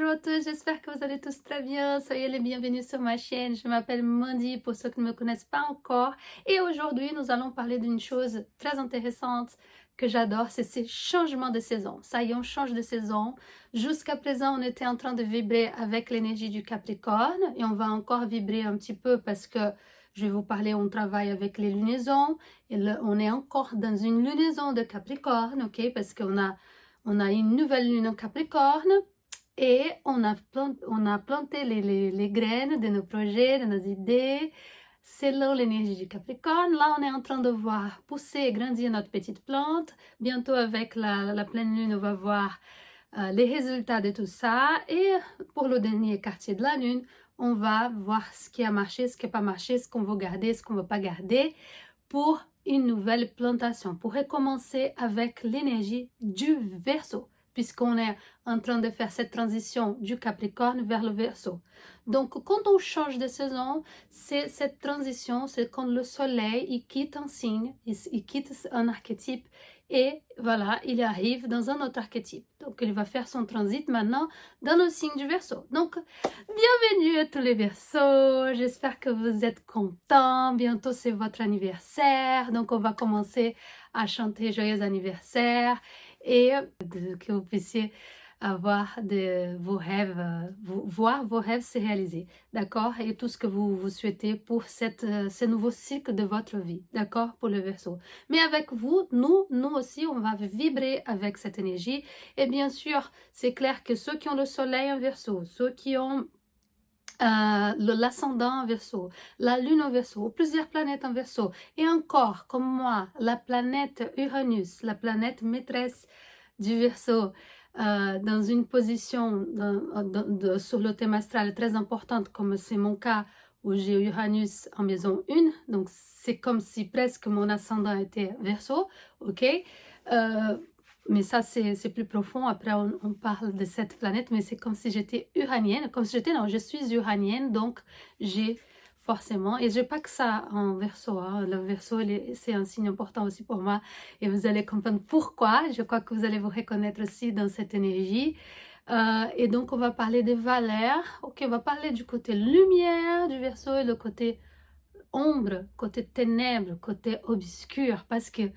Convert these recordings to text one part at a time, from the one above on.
bonjour à tous, j'espère que vous allez tous très bien. Soyez les bienvenus sur ma chaîne. Je m'appelle Mandy pour ceux qui ne me connaissent pas encore. Et aujourd'hui, nous allons parler d'une chose très intéressante que j'adore, c'est ces changements de saison. Ça y est, on change de saison. Jusqu'à présent, on était en train de vibrer avec l'énergie du Capricorne et on va encore vibrer un petit peu parce que je vais vous parler, on travaille avec les lunaisons et on est encore dans une lunaison de Capricorne, ok? Parce on a une nouvelle lune en Capricorne et on a planté les graines de nos projets, de nos idées, selon l'énergie du Capricorne. Là, on est en train de voir pousser et grandir notre petite plante. Bientôt, avec la pleine lune, on va voir les résultats de tout ça. Et pour le dernier quartier de la lune, on va voir ce qui a marché, ce qui n'a pas marché, ce qu'on veut garder, ce qu'on ne veut pas garder pour une nouvelle plantation, pour recommencer avec l'énergie du Verseau, puisqu'on est en train de faire cette transition du Capricorne vers le Verseau. Donc, quand on change de saison, c'est cette transition, c'est quand le soleil, il quitte un signe, il quitte un archétype, et voilà, il arrive dans un autre archétype. Donc, il va faire son transit maintenant dans le signe du Verseau. Donc, bienvenue à tous les Verseaux, j'espère que vous êtes contents. Bientôt c'est votre anniversaire, donc on va commencer à chanter joyeux anniversaire et que vous puissiez avoir vos rêves, voir vos rêves se réaliser, d'accord? Et tout ce que vous souhaitez pour ce nouveau cycle de votre vie, d'accord? Pour le Verseau. Mais avec vous, nous aussi, on va vibrer avec cette énergie. Et bien sûr, c'est clair que ceux qui ont le soleil en Verseau, ceux qui ont l'ascendant en Verseau, la lune en Verseau, plusieurs planètes en Verseau, et encore, comme moi, la planète Uranus, la planète maîtresse du Verseau, dans une position sur le thème astral très importante, comme c'est mon cas, où j'ai Uranus en maison 1, donc c'est comme si presque mon ascendant était Verseau, ok? Mais ça, c'est plus profond. Après, on parle de cette planète, mais c'est comme si j'étais uranienne. Comme si j'étais, non, je suis uranienne, donc j'ai forcément, et j'ai pas que ça en Verseau, hein. Le Verseau, c'est un signe important aussi pour moi, et vous allez comprendre pourquoi. Je crois que vous allez vous reconnaître aussi dans cette énergie. Et donc, on va parler des valeurs. Ok, on va parler du côté lumière du Verseau et le côté ombre, côté ténèbres, côté obscur, parce que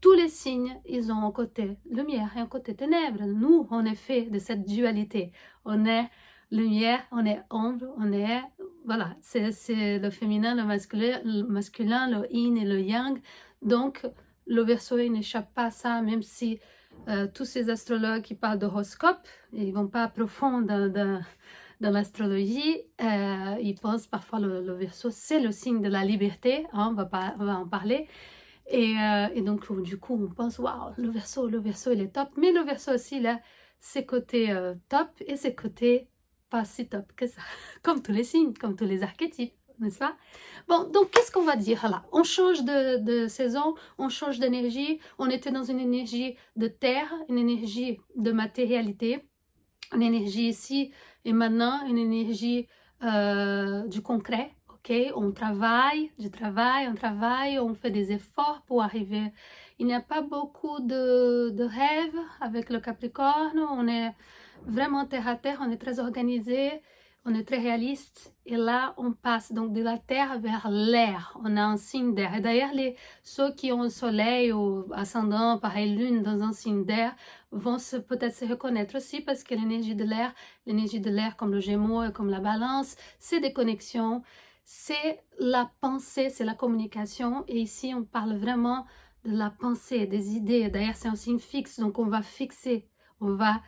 tous les signes, ils ont un côté lumière et un côté ténèbres. Nous, on est fait de cette dualité. On est lumière, on est ombre, on est... Voilà, c'est le féminin, le masculin, le yin et le yang. Donc, le Verseau, il n'échappe pas à ça, même si tous ces astrologues qui parlent d'horoscope, ils vont pas profond dans l'astrologie, ils pensent parfois le Verseau, c'est le signe de la liberté, hein, on va en parler. Et donc, du coup, on pense, waouh, le Verseau, il est top. Mais le Verseau aussi, il a ses côtés top et ses côtés pas si top que ça. Comme tous les signes, comme tous les archétypes, n'est-ce pas? Bon, donc, qu'est-ce qu'on va dire là? On change de saison, on change d'énergie. On était dans une énergie de terre, une énergie de matérialité, une énergie ici et maintenant, une énergie du concret. Ok, on travaille, on travaille, on fait des efforts pour arriver. Il n'y a pas beaucoup de rêves avec le Capricorne, on est vraiment terre à terre, on est très organisé, on est très réaliste. Et là, on passe donc de la terre vers l'air, on a un signe d'air. Et d'ailleurs, ceux qui ont le soleil ou ascendant, pareil, lune dans un signe d'air, vont peut-être se reconnaître aussi parce que l'énergie de l'air comme le Gémeaux et comme la Balance, c'est des connexions, c'est la pensée, c'est la communication. Et ici, on parle vraiment de la pensée, des idées. D'ailleurs, c'est un signe fixe, donc on va fixer, on va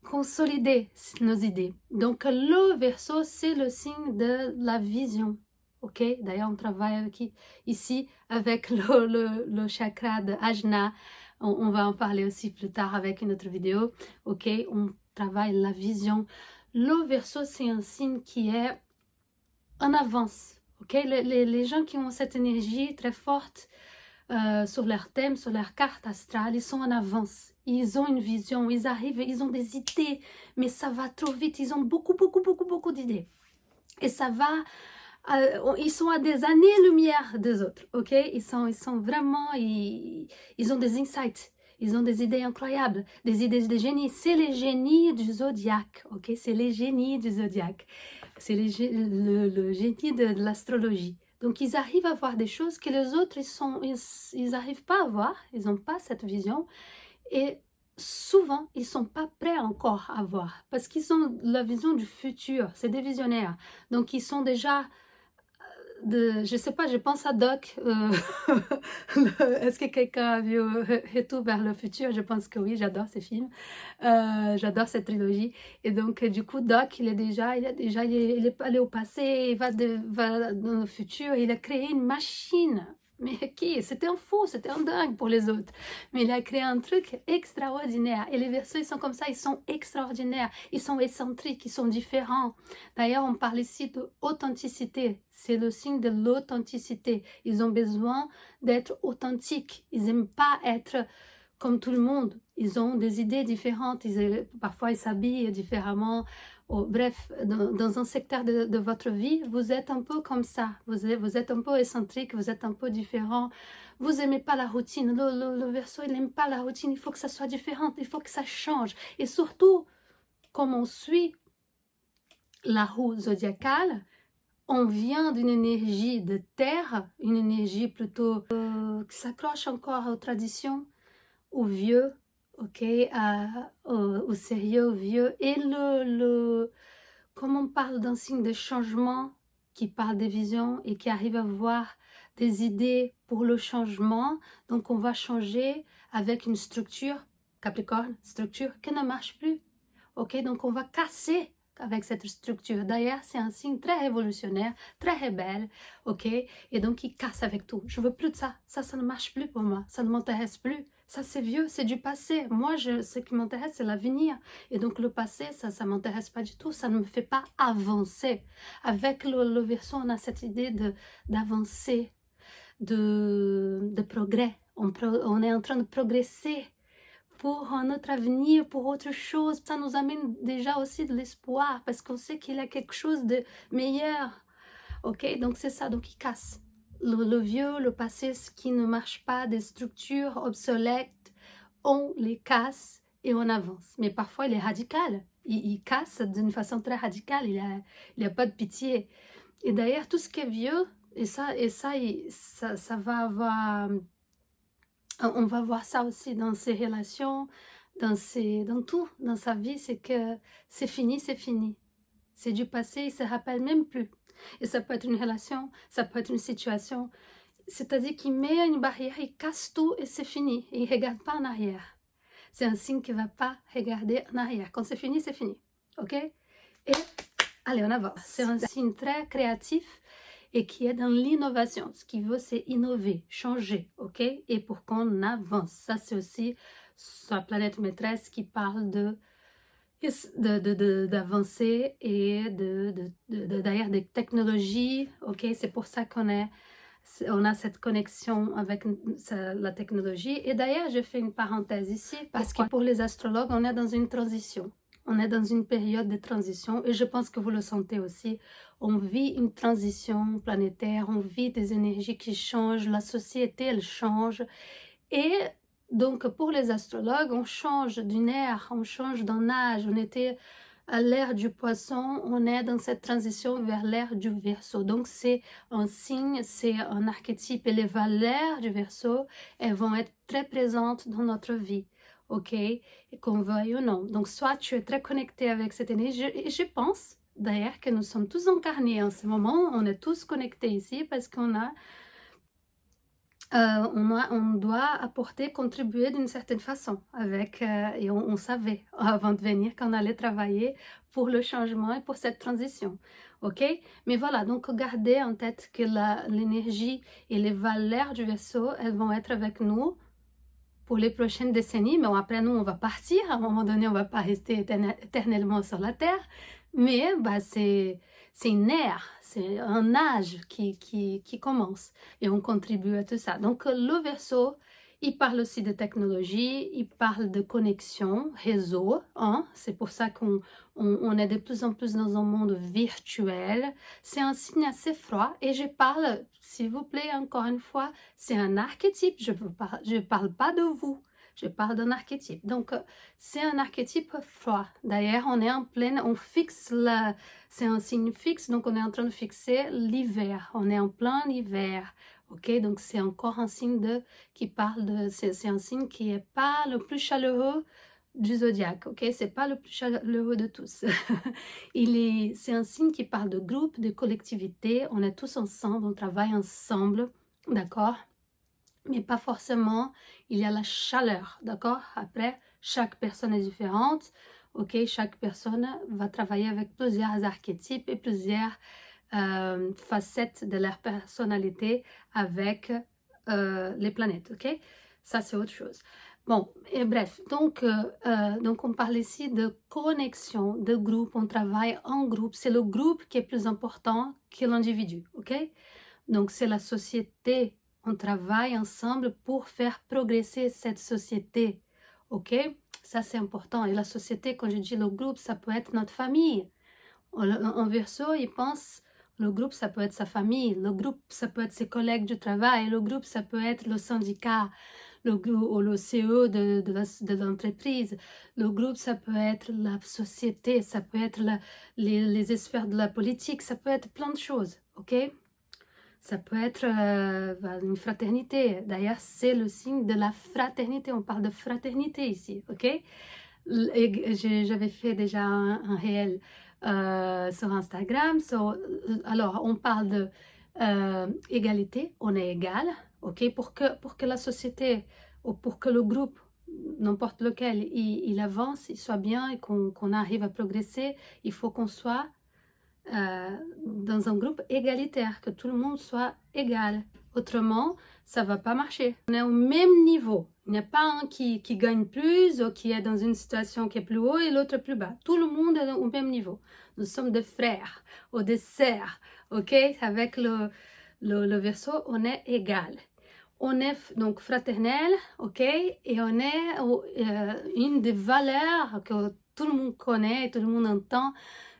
consolider nos idées. Donc, le Verseau, c'est le signe de la vision. Ok, d'ailleurs, on travaille ici avec le chakra de Ajna. On va en parler aussi plus tard avec une autre vidéo. Ok, on travaille la vision. Le Verseau, c'est un signe qui est en avance. Ok, les gens qui ont cette énergie très forte sur leur thème, sur leur carte astrale, ils sont en avance. Ils ont une vision, ils arrivent, ils ont des idées, mais ça va trop vite. Ils ont beaucoup d'idées. Et ça va, ils sont à des années-lumière des autres, ok? Ils sont vraiment, ils ont des insights. Ils ont des idées incroyables, des idées de génie. C'est les génies du zodiaque, ok? C'est les génies du zodiaque. C'est le génie de l'astrologie. Donc, ils arrivent à voir des choses que les autres, ils n'arrivent pas à voir. Ils n'ont pas cette vision. Et souvent, ils ne sont pas prêts encore à voir. Parce qu'ils ont la vision du futur. C'est des visionnaires. Donc, ils sont déjà je sais pas, je pense à Doc. Est-ce que quelqu'un a vu Retour vers le futur? Je pense que oui, j'adore ces films. J'adore cette trilogie. Et donc, du coup, Doc, il est allé au passé, va dans le futur, il a créé une machine. Mais qui? C'était un fou, c'était un dingue pour les autres. Mais il a créé un truc extraordinaire. Et les Verseaux, ils sont comme ça, ils sont extraordinaires, ils sont excentriques, ils sont différents. D'ailleurs, on parle ici d'authenticité. C'est le signe de l'authenticité. Ils ont besoin d'être authentiques. Ils n'aiment pas être comme tout le monde. Ils ont des idées différentes. Parfois, ils s'habillent différemment. Oh, bref, dans un secteur de votre vie, vous êtes un peu comme ça. Vous êtes un peu excentrique, vous êtes un peu différent. Vous n'aimez pas la routine. Le Verseau, il n'aime pas la routine. Il faut que ça soit différent. Il faut que ça change. Et surtout, comme on suit la roue zodiacale, on vient d'une énergie de terre, une énergie plutôt qui s'accroche encore aux traditions, au vieux, ok, au sérieux, au vieux. Et comme on parle d'un signe de changement, qui parle des visions et qui arrive à voir des idées pour le changement, donc on va changer avec une structure, Capricorne, structure qui ne marche plus. Ok, donc on va casser avec cette structure. D'ailleurs, c'est un signe très révolutionnaire, très rebelle, ok? Et donc, il casse avec tout. Je veux plus de ça. Ça ne marche plus pour moi. Ça ne m'intéresse plus. Ça, c'est vieux, c'est du passé. Moi, ce qui m'intéresse, c'est l'avenir. Et donc, le passé, ça ne m'intéresse pas du tout. Ça ne me fait pas avancer. Avec le Verseau, on a cette idée d'avancer, de progrès. On est en train de progresser pour un autre avenir, pour autre chose. Ça nous amène déjà aussi de l'espoir, parce qu'on sait qu'il y a quelque chose de meilleur. Ok, donc c'est ça, donc il casse. Le vieux, le passé, ce qui ne marche pas, des structures obsolètes, on les casse et on avance. Mais parfois, il est radical. Il casse d'une façon très radicale, il n'y a pas de pitié. Et d'ailleurs, tout ce qui est vieux, ça va avoir... On va voir ça aussi dans ses relations, dans tout, dans sa vie, c'est que c'est fini, c'est fini. C'est du passé, il ne se rappelle même plus. Et ça peut être une relation, ça peut être une situation. C'est-à-dire qu'il met une barrière, il casse tout et c'est fini. Et il ne regarde pas en arrière. C'est un signe qu'il ne va pas regarder en arrière. Quand c'est fini, c'est fini. Ok? Et allez, on avance. C'est un signe très créatif et qui est dans l'innovation. Ce qu'il veut, c'est innover, changer, ok? Et pour qu'on avance. Ça, c'est aussi sa planète maîtresse qui parle d'avancer et d'ailleurs des technologies, ok? C'est pour ça qu'on a cette connexion avec la technologie. Et d'ailleurs, je fais une parenthèse ici, parce que pour les astrologues, on est dans une transition. On est dans une période de transition et je pense que vous le sentez aussi. On vit une transition planétaire, on vit des énergies qui changent, la société, elle change. Et donc, pour les astrologues, on change d'une ère, on change d'un âge. On était à l'ère du poisson, on est dans cette transition vers l'ère du Verseau. Donc, c'est un signe, c'est un archétype. Et les valeurs du Verseau, elles vont être très présentes dans notre vie. Ok, et qu'on veuille ou non. Donc, soit tu es très connecté avec cette énergie, et je pense d'ailleurs que nous sommes tous incarnés en ce moment, on est tous connectés ici parce qu'on on doit apporter, contribuer d'une certaine façon avec, et on savait avant de venir qu'on allait travailler pour le changement et pour cette transition. Ok? Mais voilà, donc gardez en tête que l'énergie et les valeurs du Verseau, elles vont être avec nous pour les prochaines décennies, mais après nous on va partir, à un moment donné on va pas rester éternellement sur la terre, mais bah, c'est une ère, c'est un âge qui commence et on contribue à tout ça. Donc le Verseau, il parle aussi de technologie, il parle de connexion, réseau, hein? C'est pour ça qu'on est de plus en plus dans un monde virtuel. C'est un signe assez froid et je parle, s'il vous plaît, encore une fois, c'est un archétype, je parle pas de vous. je parle d'un archétype. Donc, c'est un archétype froid. D'ailleurs, on est en pleine, on fixe la, c'est un signe fixe, donc on est en train de fixer l'hiver. On est en plein hiver, ok? Donc, c'est encore un signe qui parle de, c'est un signe qui est pas le plus chaleureux du zodiaque, ok? C'est pas le plus chaleureux de tous. C'est un signe qui parle de groupe, de collectivité. On est tous ensemble, on travaille ensemble, d'accord? Mais pas forcément, il y a la chaleur, d'accord? Après, chaque personne est différente, ok? Chaque personne va travailler avec plusieurs archétypes et plusieurs facettes de leur personnalité avec les planètes, ok? Ça, c'est autre chose. Bon, et bref, donc on parle ici de connexion, de groupe, on travaille en groupe. C'est le groupe qui est plus important que l'individu, ok? Donc, c'est la société. On travaille ensemble pour faire progresser cette société, ok? Ça, c'est important. Et la société, quand je dis le groupe, ça peut être notre famille. En Verseau, il pense, le groupe, ça peut être sa famille. Le groupe, ça peut être ses collègues du travail. Le groupe, ça peut être le syndicat, ou le CEO de l'entreprise. Le groupe, ça peut être la société, ça peut être les sphères de la politique, ça peut être plein de choses, ok? Ça peut être une fraternité. D'ailleurs, c'est le signe de la fraternité. On parle de fraternité ici, ok? J'avais fait déjà un réel sur Instagram. Alors, on parle de égalité. On est égal, ok? Pour que la société ou pour que le groupe, n'importe lequel, il avance, il soit bien et qu'on arrive à progresser, il faut qu'on soit dans un groupe égalitaire, que tout le monde soit égal. Autrement, ça va pas marcher. On est au même niveau. Il n'y a pas un qui gagne plus ou qui est dans une situation qui est plus haut et l'autre plus bas. Tout le monde est au même niveau. Nous sommes des frères ou des sœurs, ok? Avec le Verseau, on est égal. On est donc fraternel, ok? Et on est une des valeurs que tout le monde connaît et tout le monde entend,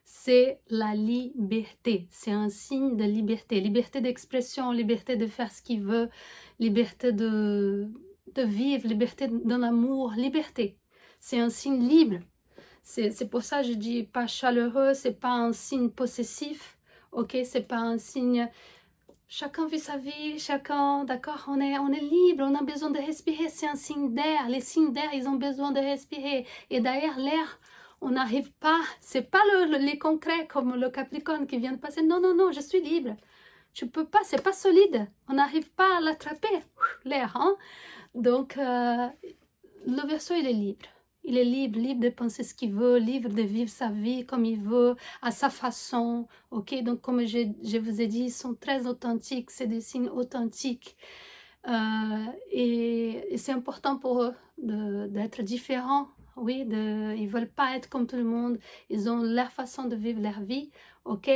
c'est la liberté. C'est un signe de liberté. Liberté d'expression, liberté de faire ce qu'il veut, liberté de vivre, liberté dans l'amour, liberté. C'est un signe libre. C'est pour ça que je dis pas chaleureux, c'est pas un signe possessif, ok? C'est pas un signe... Chacun vit sa vie, chacun, d'accord, on est libre, on a besoin de respirer, c'est un signe d'air. Les signes d'air, ils ont besoin de respirer. Et d'ailleurs, l'air, on n'arrive pas, c'est pas les concrets comme le Capricorne qui vient de passer. Non, non, non, je suis libre. Tu peux pas, c'est pas solide. On n'arrive pas à l'attraper, l'air, hein. Donc, le Verseau, il est libre. Il est libre, libre de penser ce qu'il veut, libre de vivre sa vie comme il veut, à sa façon, ok? Donc, comme je vous ai dit, ils sont très authentiques, c'est des signes authentiques. Et c'est important pour eux d'être différents, oui, ils veulent pas être comme tout le monde, ils ont leur façon de vivre leur vie, ok?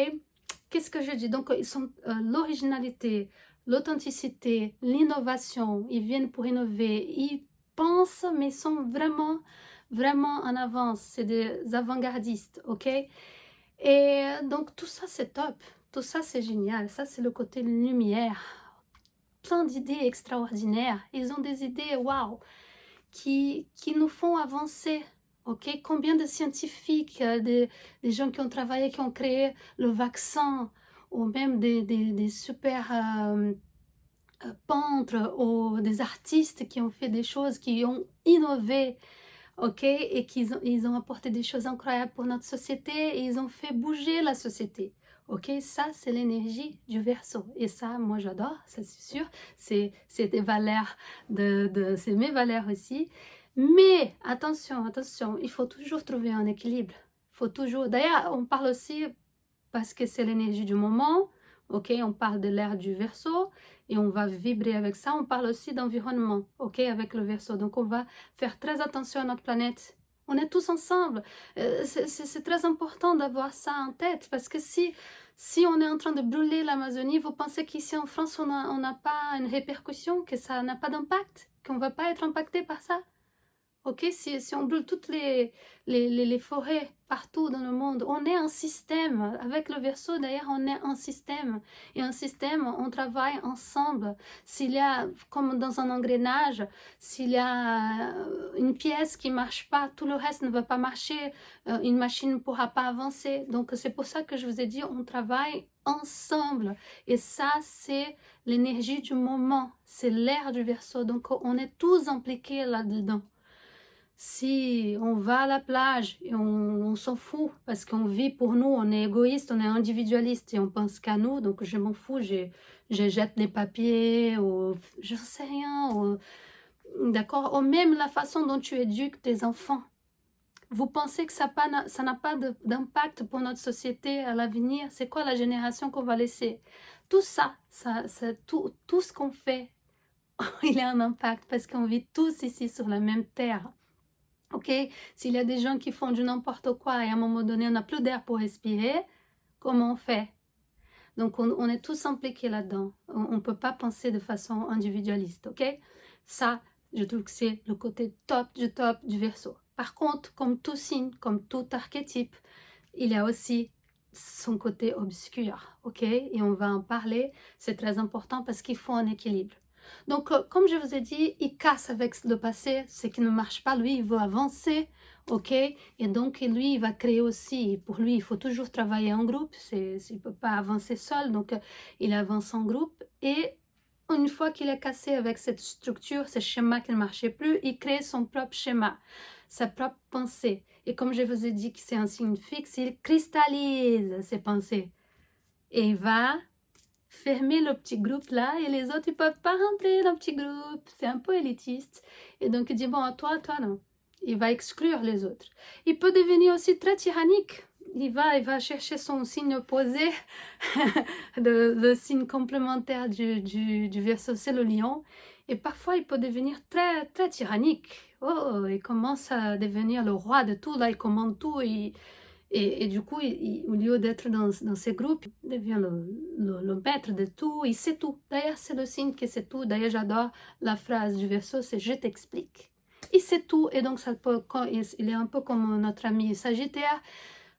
Qu'est-ce que je dis? Donc, ils sont l'originalité, l'authenticité, l'innovation, ils viennent pour innover, ils pensent, mais sont vraiment en avance, c'est des avant-gardistes, ok? Et donc tout ça c'est top, tout ça c'est génial, ça c'est le côté lumière, plein d'idées extraordinaires, ils ont des idées, waouh, qui nous font avancer, ok? Combien de scientifiques, des gens qui ont travaillé, qui ont créé le vaccin, ou même des super... peintres ou des artistes qui ont fait des choses, qui ont innové, ok, et ils ont apporté des choses incroyables pour notre société et ils ont fait bouger la société, ok. Ça c'est l'énergie du Verseau et ça moi j'adore, ça c'est sûr, c'est des valeurs c'est mes valeurs aussi, mais attention, il faut toujours trouver un équilibre, faut toujours, d'ailleurs on parle aussi parce que c'est l'énergie du moment, ok, on parle de l'ère du Verseau et on va vibrer avec ça. On parle aussi d'environnement, ok, avec le Verseau. Donc on va faire très attention à notre planète. On est tous ensemble. C'est très important d'avoir ça en tête parce que si on est en train de brûler l'Amazonie, vous pensez qu'ici en France, on n'a pas une répercussion, que ça n'a pas d'impact, qu'on ne va pas être impacté par ça? Ok, si on brûle toutes les forêts partout dans le monde, on est un système. Avec le Verseau, d'ailleurs, on est un système. Et un système, on travaille ensemble. S'il y a, comme dans un engrenage, s'il y a une pièce qui ne marche pas, tout le reste ne va pas marcher. Une machine ne pourra pas avancer. Donc, c'est pour ça que je vous ai dit, on travaille ensemble. Et ça, c'est l'énergie du moment. C'est l'air du Verseau. Donc, on est tous impliqués là-dedans. Si on va à la plage et on s'en fout parce qu'on vit pour nous, on est égoïste, on est individualiste et on pense qu'à nous, donc je m'en fous, je jette les papiers, ou je sais rien, d'accord, ou même la façon dont tu éduques tes enfants. Vous pensez que ça n'a pas d'impact pour notre société à l'avenir? C'est quoi la génération qu'on va laisser? Tout ça, tout ce qu'on fait, il a un impact parce qu'on vit tous ici sur la même terre. Ok, s'il y a des gens qui font du n'importe quoi et à un moment donné on n'a plus d'air pour respirer, comment on fait? Donc on est tous impliqués là-dedans. On ne peut pas penser de façon individualiste, ok? Ça, je trouve que c'est le côté top du Verseau. Par contre, comme tout signe, comme tout archétype, il y a aussi son côté obscur, ok? Et on va en parler, c'est très important parce qu'il faut un équilibre. Donc, comme je vous ai dit, il casse avec le passé, ce qui ne marche pas. Lui, il veut avancer, ok? Et donc, lui, il va créer aussi. Pour lui, il faut toujours travailler en groupe. Il ne peut pas avancer seul, donc il avance en groupe. Et une fois qu'il est cassé avec cette structure, ce schéma qui ne marchait plus, il crée son propre schéma, sa propre pensée. Et comme je vous ai dit que c'est un signe fixe, il cristallise ses pensées. Et il va fermer le petit groupe là et les autres ils peuvent pas rentrer dans le petit groupe, c'est un peu élitiste et donc il dit bon, toi non, il va exclure les autres. Il peut devenir aussi très tyrannique, il va chercher son signe opposé le signe complémentaire du Verseau, c'est le lion, et parfois il peut devenir très tyrannique. Il commence à devenir le roi de tout, là il commande tout, et du coup, au lieu d'être dans ces groupes, il devient le maître de tout, il sait tout. D'ailleurs, c'est le signe que c'est tout. D'ailleurs, j'adore la phrase du Verseau, c'est « je t'explique ». Il sait tout, et donc ça peut, il est un peu comme notre ami Sagittaire,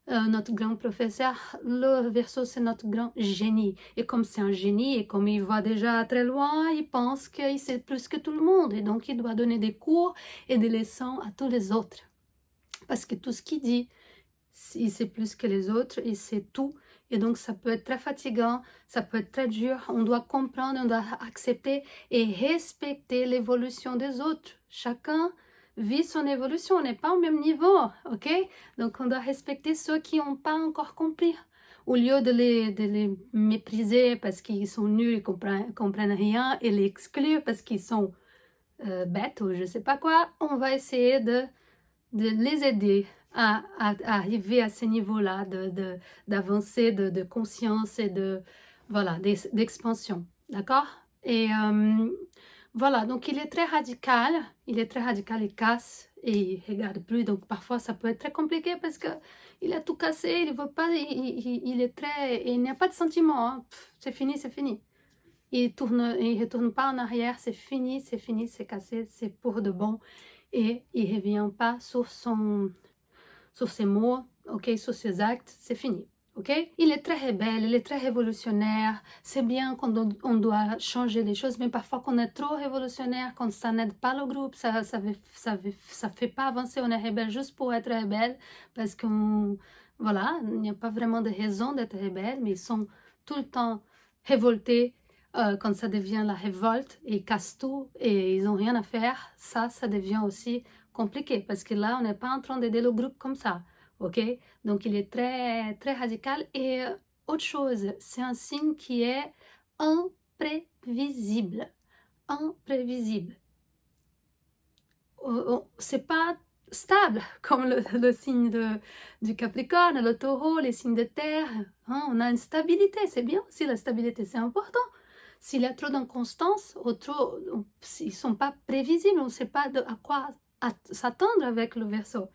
notre grand professeur. Le Verseau, c'est notre grand génie. Et comme c'est un génie, et comme il va déjà très loin, il pense qu'il sait plus que tout le monde. Et donc, il doit donner des cours et des leçons à tous les autres. Parce que tout ce qu'il dit, il sait plus que les autres, il sait tout. Et donc, ça peut être très fatigant, ça peut être très dur. On doit comprendre, on doit accepter et respecter l'évolution des autres. Chacun vit son évolution, on n'est pas au même niveau, ok? Donc, on doit respecter ceux qui n'ont pas encore compris. Au lieu de les mépriser parce qu'ils sont nuls et comprennent rien, et les exclure parce qu'ils sont bêtes ou je sais pas quoi, on va essayer de les aider à arriver à ce niveau-là d'avancer, de conscience et voilà, d'expansion, d'accord? Et voilà, donc il est très radical, il casse et il regarde plus, donc parfois ça peut être très compliqué parce que il a tout cassé, il veut pas, il est très, il n'y a pas de sentiment, hein. C'est fini, c'est fini. Il retourne pas en arrière, c'est fini, c'est cassé, c'est pour de bon. Et il ne revient pas sur ses mots, ok, sur ses actes, c'est fini. Ok, il est très rebelle, il est très révolutionnaire. C'est bien quand on doit changer les choses, mais parfois qu'on est trop révolutionnaire, quand ça n'aide pas le groupe, ça fait pas avancer. On est rebelle juste pour être rebelle, parce qu'on, voilà, il n'y a pas vraiment de raison d'être rebelle, mais ils sont tout le temps révoltés. Quand ça devient la révolte, ils cassent tout et ils n'ont rien à faire, ça devient aussi compliqué, parce que là, on n'est pas en train d'aider le groupe comme ça, ok? Donc, il est très radical. Et autre chose, c'est un signe qui est imprévisible. Imprévisible. C'est pas stable, comme le signe du Capricorne, le Taureau, les signes de terre. Hein, on a une stabilité, c'est bien aussi la stabilité, c'est important. S'il y a trop d'inconstance, ils ne sont pas prévisibles, on ne sait pas à quoi s'attendre avec le Verseau.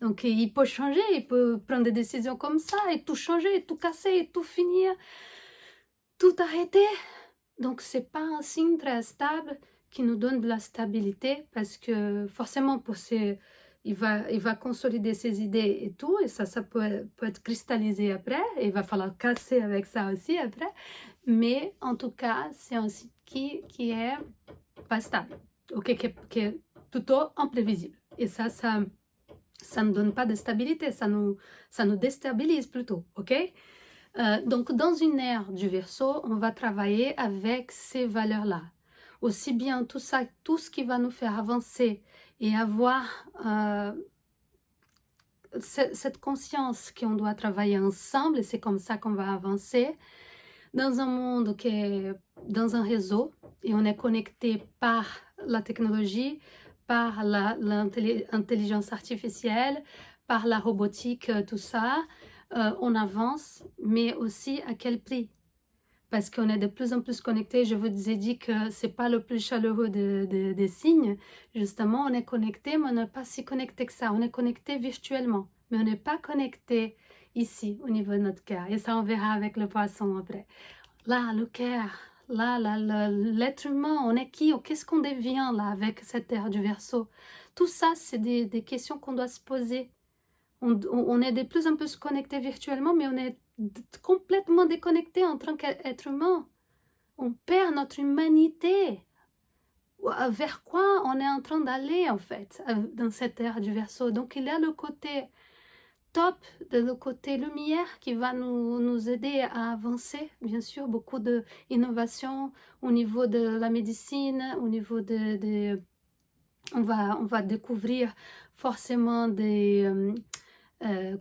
Donc, il peut changer, il peut prendre des décisions comme ça, et tout changer, et tout casser, et tout finir, tout arrêter. Donc, ce n'est pas un signe très stable, qui nous donne de la stabilité, parce que forcément, il va consolider ses idées et tout, et ça peut être cristallisé après, et il va falloir casser avec ça aussi après, mais en tout cas, c'est un site qui est pas stable, ok, qui est plutôt imprévisible, et ça ne donne pas de stabilité, ça nous déstabilise plutôt, ok? Donc, dans une ère du Verseau, on va travailler avec ces valeurs-là. Aussi bien tout ça, tout ce qui va nous faire avancer et avoir cette conscience qu'on doit travailler ensemble, et c'est comme ça qu'on va avancer dans un monde qui est dans un réseau, et on est connecté par la technologie, par l'intelligence artificielle, par la robotique, tout ça. On avance, mais aussi à quel prix? Parce qu'on est de plus en plus connecté. Je vous ai dit que c'est pas le plus chaleureux des signes. Justement, on est connecté, mais on n'est pas si connecté que ça. On est connecté virtuellement, mais on n'est pas connecté ici, au niveau de notre cœur. Et ça, on verra avec le poisson après. Là, le cœur, là, l'être humain, on est qui? Qu'est-ce qu'on devient là avec cette ère du Verseau? Tout ça, c'est des questions qu'on doit se poser. On est de plus en plus connecté virtuellement, mais on est complètement déconnecté en tant qu'être humain. On perd notre humanité. Vers quoi on est en train d'aller en fait dans cette ère du Verseau? Donc il y a le côté top, le côté lumière qui va nous aider à avancer. Bien sûr, beaucoup d'innovation au niveau de la médecine, au niveau on va découvrir forcément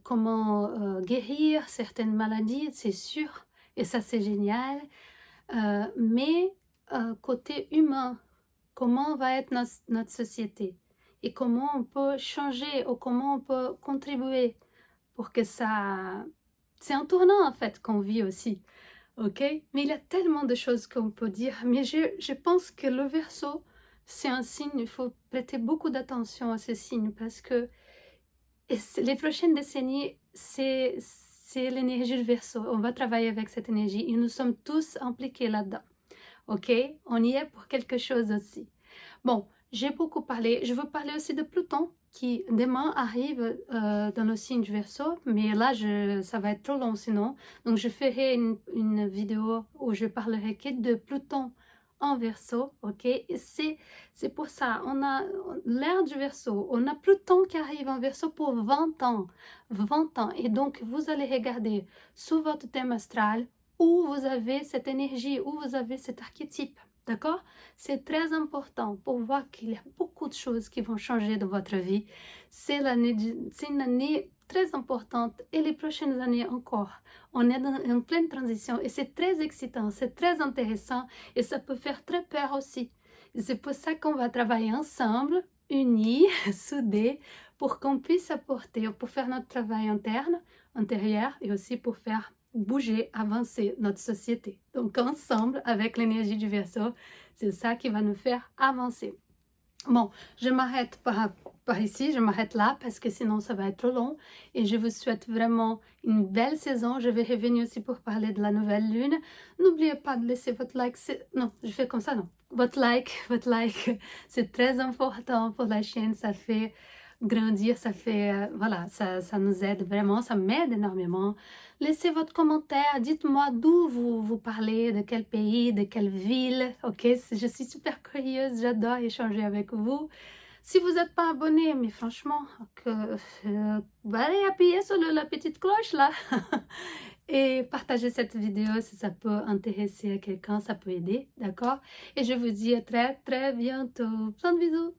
comment guérir certaines maladies, c'est sûr, et ça c'est génial. Mais côté humain, comment va être notre société et comment on peut changer ou comment on peut contribuer pour que ça... C'est un tournant en fait qu'on vit aussi, ok? Mais il y a tellement de choses qu'on peut dire, mais je pense que le Verseau, c'est un signe, il faut prêter beaucoup d'attention à ce signe parce que les prochaines décennies, c'est l'énergie du Verseau. On va travailler avec cette énergie et nous sommes tous impliqués là-dedans. Ok? On y est pour quelque chose aussi. Bon, j'ai beaucoup parlé. Je veux parler aussi de Pluton qui demain arrive dans le signe du Verseau, mais là, ça va être trop long sinon. Donc, je ferai une vidéo où je parlerai que de Pluton en Verseau, ok? Et c'est pour ça, on a l'ère du Verseau, on a Pluton qui arrive en Verseau pour 20 ans, 20 ans. Et donc, vous allez regarder sous votre thème astral où vous avez cette énergie, où vous avez cet archétype. D'accord? C'est très important pour voir qu'il y a beaucoup de choses qui vont changer dans votre vie. C'est une année très importante et les prochaines années encore. On est en pleine transition et c'est très excitant, c'est très intéressant et ça peut faire très peur aussi. C'est pour ça qu'on va travailler ensemble, unis, soudés, pour qu'on puisse apporter, pour faire notre travail intérieur et aussi pour faire bouger, avancer notre société. Donc ensemble, avec l'énergie du Verseau, c'est ça qui va nous faire avancer. Bon, je m'arrête par ici, je m'arrête là parce que sinon ça va être trop long et je vous souhaite vraiment une belle saison. Je vais revenir aussi pour parler de la nouvelle lune. N'oubliez pas de laisser votre like. Non, je fais comme ça, non. Votre like, c'est très important pour la chaîne, ça fait grandir, ça fait, voilà, ça nous aide vraiment, ça m'aide énormément. Laissez votre commentaire, dites-moi d'où vous parlez, de quel pays, de quelle ville, ok? Je suis super curieuse, j'adore échanger avec vous. Si vous n'êtes pas abonné, mais franchement, allez appuyer sur la petite cloche là et partagez cette vidéo si ça peut intéresser quelqu'un, ça peut aider, d'accord? Et je vous dis à très très bientôt. Plein de bisous!